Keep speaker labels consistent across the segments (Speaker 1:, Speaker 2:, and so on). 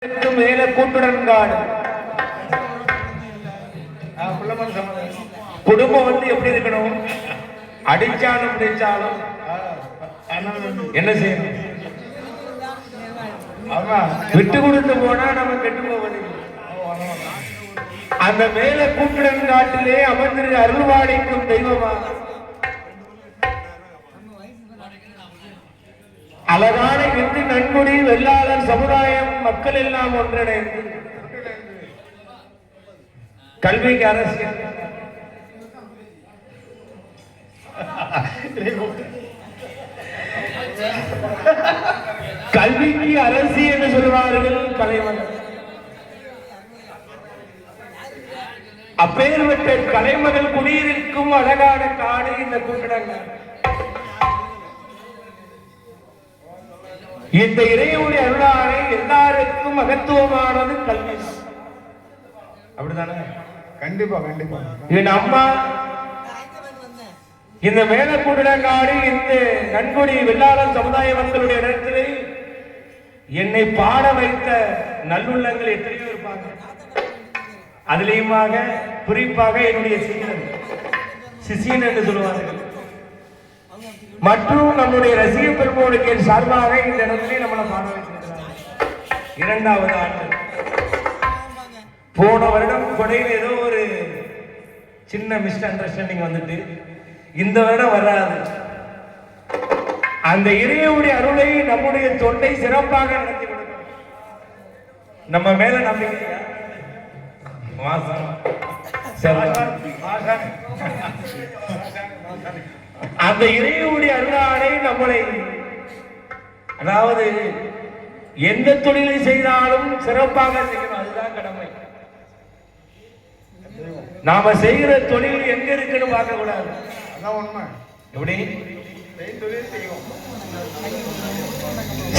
Speaker 1: மேல கூட்டுடன் காடு குடும்பம் வந்து எப்படி இருக்கணும்? அடிச்சாலும் பிடிச்சாலும் என்ன செய்யணும்? விட்டு கொடுத்து போனா நம்ம கெட்டு போவது. அந்த மேல கூட்டுடன் காட்டிலே அமர்ந்திரு அருள்வாடிக்கும் தெய்வமா அழகான இந்து நன்கொடி வெள்ளாளர் சமுதாயம் மக்கள் எல்லாம் ஒன்றிணைந்து கல்விக்கு அரசியல் கல்விக்கு அரசு என்று சொல்வார்கள் கலைமகள். அப்பேற்பட்ட கலைமகள் குடியிருக்கும் அழகான காடு இந்த கூட்டணங்கள். இந்த இறைவனுடைய அருளானை எல்லாருக்கும் மகத்துவமானது கல்வி. அப்படித்தானே? கண்டிப்பா கண்டிப்பா. என் அம்மா இந்த மேலக்கூடங்காடு இந்த நன்கொடி வெள்ளாளர் சமுதாய மக்களுடைய இடத்திலே என்னை பாட வைத்த நல்லுள்ளங்கள் எத்தனையோ இருப்பாங்க. அதிலேயுமாக குறிப்பாக என்னுடைய சிசியன் என்று சொல்லுவார்கள். மற்றும் நம்முடைய ரசிக பெருமோனுக்கு சார்பாக இந்த இடத்திலே நம்மளை பாட வைத்திருக்கிறார். இரண்டாவது ஆண்டு போன வருடம் கொடையில் ஏதோ ஒரு சின்ன மிஸ் அண்டர்ஸ்டாண்டிங் வந்துட்டு இந்த வருடம் வராது. அந்த இறைவனுடைய அருளை நம்முடைய தொண்டை சிறப்பாக நடத்தி கொடுக்கும். நம்ம மேல நம்பிக்கை அந்த இறைவனுடைய அருளானை நம்மளை, அதாவது எந்த தொழிலை செய்தாலும் சிறப்பாக செய்யணும். அதுதான் கடமை. நாம செய்கிற தொழில் எங்க இருக்குன்னு பார்க்க கூடாது. எப்படி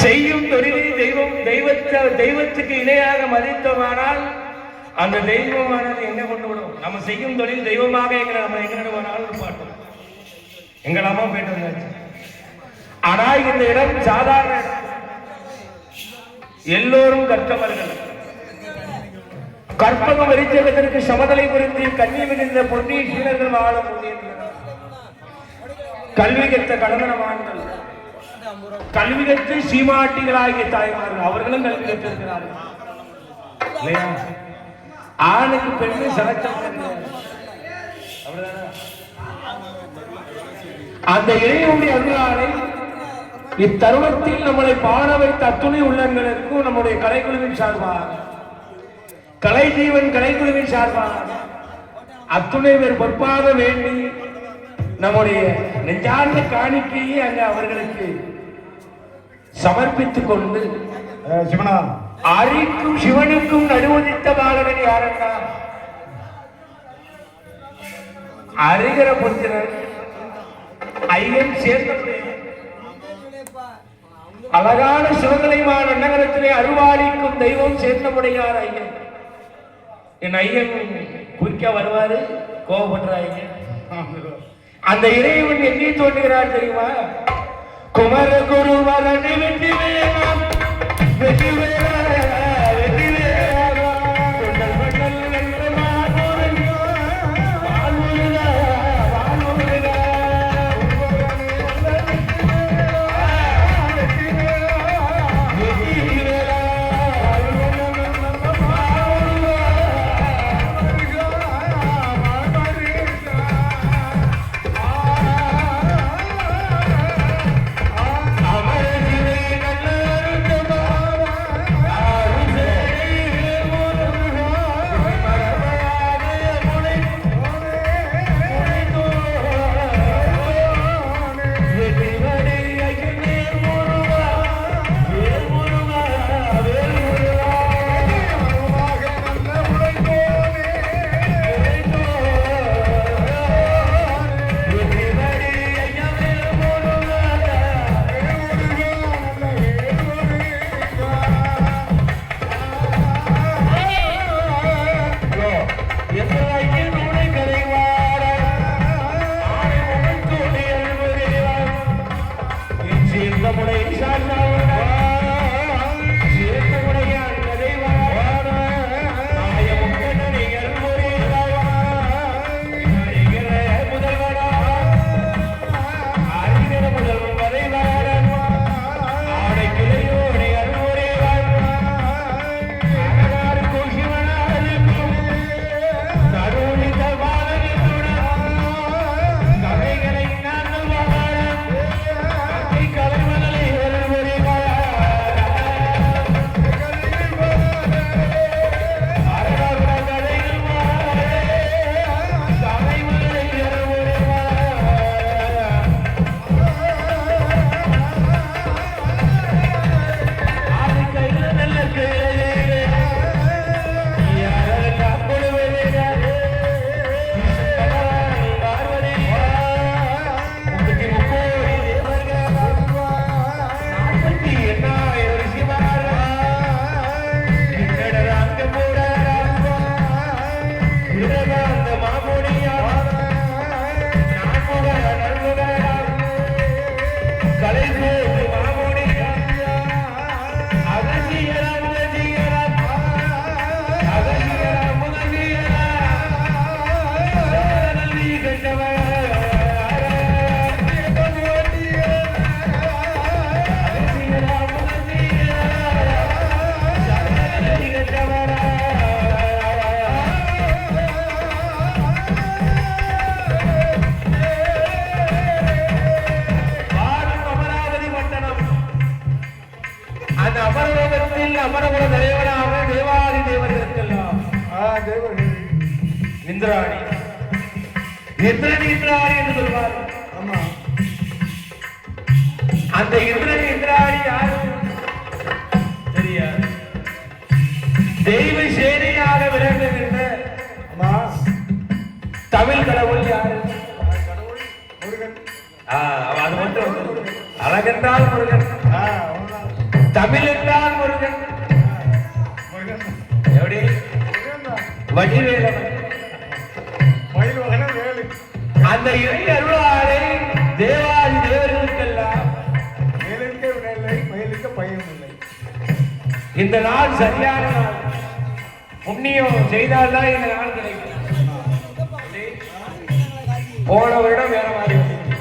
Speaker 1: செய்யும் தொழிலை தெய்வத்துக்கு இணையாக மதித்தோமானால் அந்த தெய்வமானது என்ன கொண்டு விடும்? நம்ம செய்யும் தொழில் தெய்வமாக நம்ம எங்க வேணாலும் பார்த்தோம். எங்கள் அம்மா போயிட்டு வந்தாச்சு. ஆனா இந்த இடம் சாதாரண எல்லோரும் கற்றவர்கள். கற்பகம் எரிச்சகத்திற்கு சமதலை புரிந்து கண்ணி மிகுந்த பொன்னிய சீனர்கள் வாழ முடியும். கல்வி கற்ற கடனமான்கள், கல்வி கற்று சீமாட்டிகளாகிய தாய்மார்கள் அவர்களும் கல்வி கற்றிருக்கிறார்கள். ஆணுக்கு பெண்ணு செலக்ஷன். அந்த இறைவனுடைய அருளானை இத்தருணத்தில் நம்மளை பாட வைத்த அத்துணை உள்ளங்களுக்கும் நம்முடைய கலைக்குழுவின் சார்பாக, கலை ஜீவன் கலைக்குழுவின் சார்பாக அத்துணை பேர் பொறுப்பாக வேண்டி நம்முடைய நெஞ்சார்ந்த காணிக்கையை அங்க அவர்களுக்கு சமர்ப்பித்துக் கொண்டு அரிக்கும் சிவனுக்கும் நடுவதித்த பாலகன் யாரன்னா அரிகர பொருத்தினர் ஐயன் சேர்ந்த அழகான சிவகலைமான நகரத்திலே அருவாளிக்கும் தெய்வம் சேர்ந்தமுடையார் ஐயன். என் ஐயன் குறிக்க வருவாரு, கோபப்படுறாங்க. அந்த இறைவன் எண்ணி தோன்றுகிறார் தெரியுமா? குமர குரு வரணி வெற்றி வேணாம் வெற்றி வேணா வெற்றி
Speaker 2: தேவர்கள்
Speaker 1: இந்திராணி இந்திரன் இந்திராணி என்று சொல்வார்.
Speaker 2: ஆமா.
Speaker 1: அந்த இந்திரன் இந்திராணி யாரு தெரியாது. தெய்வ சேனையாக விளங்குகின்ற தமிழ் கடவுள் யாரு?
Speaker 2: முருகன்.
Speaker 1: அது மட்டும் அழகென்றால் முருகன், தமிழ் என்றால் முருகன். எப்படி வடிவேலவன் அந்த இறை அருளாளை தேவாதி தேவர்களுக்கெல்லாம்
Speaker 2: மேலிருக்க வினையில்லை மயிலுக்க பயம் இல்லை.
Speaker 1: இந்த நாள் சரியான நாள். புண்ணியம் செய்தால்தான் இந்த நாள் கிடைக்கும். போன வருடம் வேற மாதிரி